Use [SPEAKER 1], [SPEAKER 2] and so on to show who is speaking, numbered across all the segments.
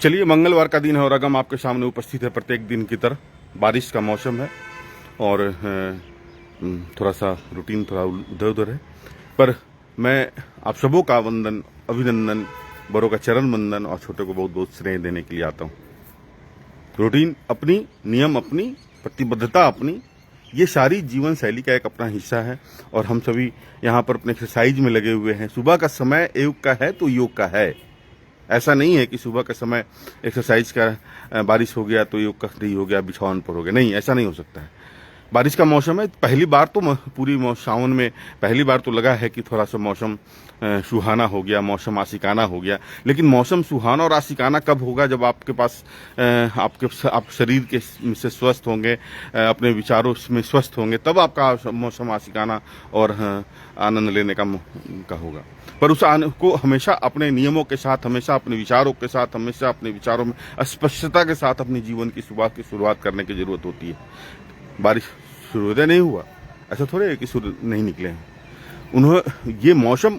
[SPEAKER 1] चलिए, मंगलवार का दिन है और अगम आपके सामने उपस्थित है प्रत्येक दिन की तरह। बारिश का मौसम है और थोड़ा सा रूटीन थोड़ा इधर उधर है, पर मैं आप सबों का वंदन, अभिनंदन, बड़ों का चरण वंदन और छोटे को बहुत बहुत स्नेह देने के लिए आता हूँ। रूटीन अपनी, नियम अपनी, प्रतिबद्धता अपनी, ये सारी जीवन शैली का एक अपना हिस्सा है और हम सभी यहाँ पर अपने एक्सरसाइज में लगे हुए हैं। सुबह का समय योग का है तो योग का है। ऐसा नहीं है कि सुबह का समय एक्सरसाइज का, बारिश हो गया तो योग का नहीं हो गया, बिछावन पर हो गया, नहीं, ऐसा नहीं हो सकता है। बारिश का मौसम है। पहली बार तो पूरी सावन में पहली बार तो लगा है कि थोड़ा सा मौसम सुहाना हो गया, मौसम आशिकाना हो गया। लेकिन मौसम सुहाना और आशिकाना कब होगा? जब आपके पास आप शरीर के से स्वस्थ होंगे, अपने विचारों में स्वस्थ होंगे, तब आपका मौसम आशिकाना और आनंद लेने का होगा। पर उस आनंद को हमेशा अपने नियमों के साथ, हमेशा अपने विचारों के साथ, हमेशा अपने विचारों में स्पष्टता के साथ अपने जीवन की शुरुआत करने की जरूरत होती है। बारिश सूर्योदय नहीं हुआ, ऐसा थोड़े है कि सूर्य नहीं निकले हैं। ये मौसम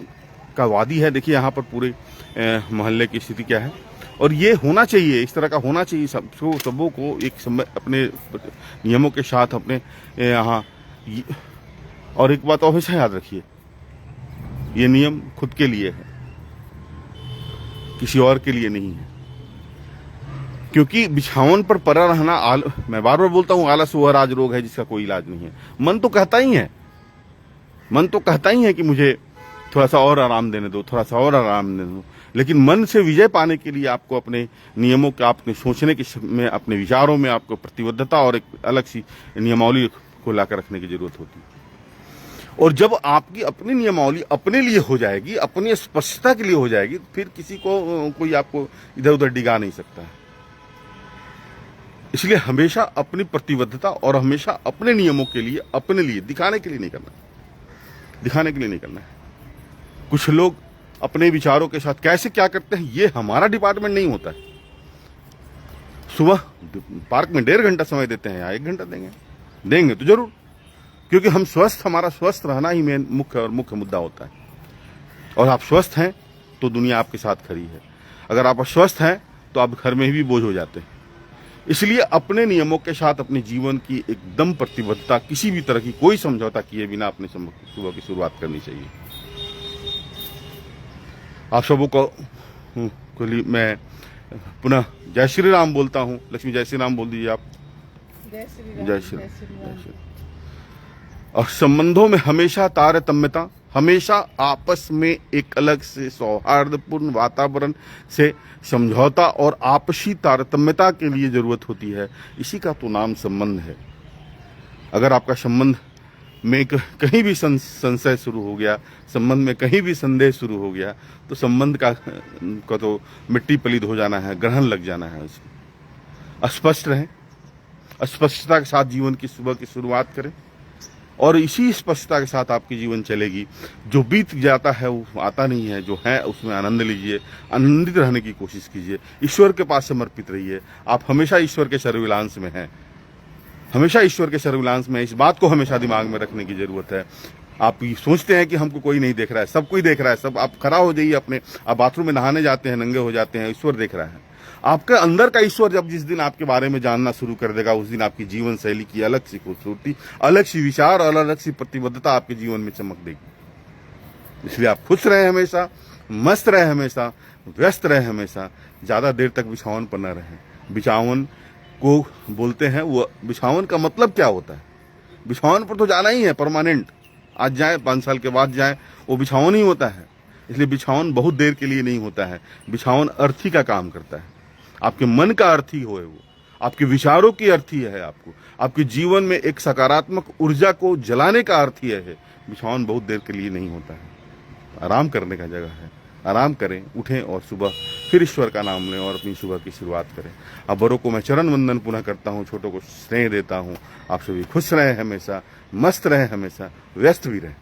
[SPEAKER 1] का वादी है। देखिए यहाँ पर पूरे मोहल्ले की स्थिति क्या है, और ये होना चाहिए, इस तरह का होना चाहिए। सबों को एक समय अपने नियमों के साथ अपने यहाँ। और एक बात हमेशा याद रखिए, ये नियम खुद के लिए है, किसी और के लिए नहीं है। क्योंकि बिछावन पर पड़ा रहना, मैं बार बार बोलता हूं, आलस वह राज रोग है जिसका कोई इलाज नहीं है। मन तो कहता ही है कि मुझे थोड़ा सा और आराम देने दो, थोड़ा सा और आराम देने दो। लेकिन मन से विजय पाने के लिए आपको अपने नियमों के, आपने सोचने के में, अपने विचारों में आपको प्रतिबद्धता और एक अलग सी नियमावली को लाकर रखने की जरूरत होती है। और जब आपकी अपनी नियमावली अपने लिए हो जाएगी, अपनी स्पष्टता के लिए हो जाएगी, फिर किसी को कोई आपको इधर उधर डिगा नहीं सकता है। इसलिए हमेशा अपनी प्रतिबद्धता और हमेशा अपने नियमों के लिए, अपने लिए, दिखाने के लिए नहीं करना है। कुछ लोग अपने विचारों के साथ कैसे क्या करते हैं, ये हमारा डिपार्टमेंट नहीं होता है। सुबह पार्क में 1.5 घंटा समय देते हैं, या 1 घंटा देंगे तो जरूर, क्योंकि हमारा स्वस्थ रहना ही मुख्य मुद्दा होता है। और आप स्वस्थ हैं तो दुनिया आपके साथ खड़ी है। अगर आप अस्वस्थ हैं तो आप घर में भी बोझ हो जाते हैं। इसलिए अपने नियमों के साथ अपने जीवन की एकदम प्रतिबद्धता, किसी भी तरह की कोई समझौता किए बिना अपने सुबह की शुरुआत करनी चाहिए। आप सबों को लिए मैं पुनः जय श्री राम बोलता हूँ। लक्ष्मी, जय श्री राम बोल दीजिए आप।
[SPEAKER 2] जय श्री राम।
[SPEAKER 1] जय श्री राम। और संबंधों में हमेशा तारतम्यता, हमेशा आपस में एक अलग से सौहार्दपूर्ण वातावरण से समझौता और आपसी तारतम्यता के लिए जरूरत होती है। इसी का तो नाम संबंध है। अगर आपका संबंध में कहीं भी संशय शुरू हो गया, संबंध में कहीं भी संदेह शुरू हो गया, तो संबंध का तो मिट्टी पलीद हो जाना है, ग्रहण लग जाना है उसमें। स्पष्ट रहें, स्पष्टता के साथ जीवन की सुबह की शुरुआत करें, और इसी स्पष्टता के साथ आपकी जीवन चलेगी। जो बीत जाता है वो आता नहीं है, जो है उसमें आनंद लीजिए, आनंदित रहने की कोशिश कीजिए, ईश्वर के पास समर्पित रहिए। आप हमेशा ईश्वर के सर्विलांस में हैं, हमेशा ईश्वर के सर्विलांस में। इस बात को हमेशा दिमाग में रखने की जरूरत है। आप सोचते हैं कि हमको कोई नहीं देख रहा है, सब कोई देख रहा है। सब, आप खड़ा हो जाइए अपने, आप बाथरूम में नहाने जाते हैं, नंगे हो जाते हैं, ईश्वर देख रहा है। आपके अंदर का ईश्वर जब जिस दिन आपके बारे में जानना शुरू कर देगा, उस दिन आपकी जीवन शैली की अलग सी खूबसूरती, अलग सी विचार और अलग सी प्रतिबद्धता आपके जीवन में चमक देगी। इसलिए आप खुश रहे हमेशा, मस्त रहे हमेशा, व्यस्त रहे हमेशा। ज्यादा देर तक बिछावन पर न रहें। बिछावन को बोलते हैं, वो बिछावन का मतलब क्या होता है? बिछावन पर तो जाना ही है, परमानेंट। आज जाए, 5 साल के बाद जाए, वो बिछावन ही होता है। इसलिए बिछावन बहुत देर के लिए नहीं होता है। बिछावन अर्थी का काम करता है। आपके मन का अर्थी हो, वो आपके विचारों की अर्थी है। आपके जीवन में एक सकारात्मक ऊर्जा को जलाने का अर्थी है। बिछावन बहुत देर के लिए नहीं होता है, आराम करने का जगह है। आराम करें, उठें और सुबह फिर ईश्वर का नाम लें और अपनी सुबह की शुरुआत करें। अब बड़ों को मैं चरण वंदन पुनः करता हूँ, छोटों को स्नेह देता हूँ। आप सभी खुश रहें हमेशा, मस्त रहें हमेशा, व्यस्त भी रहें।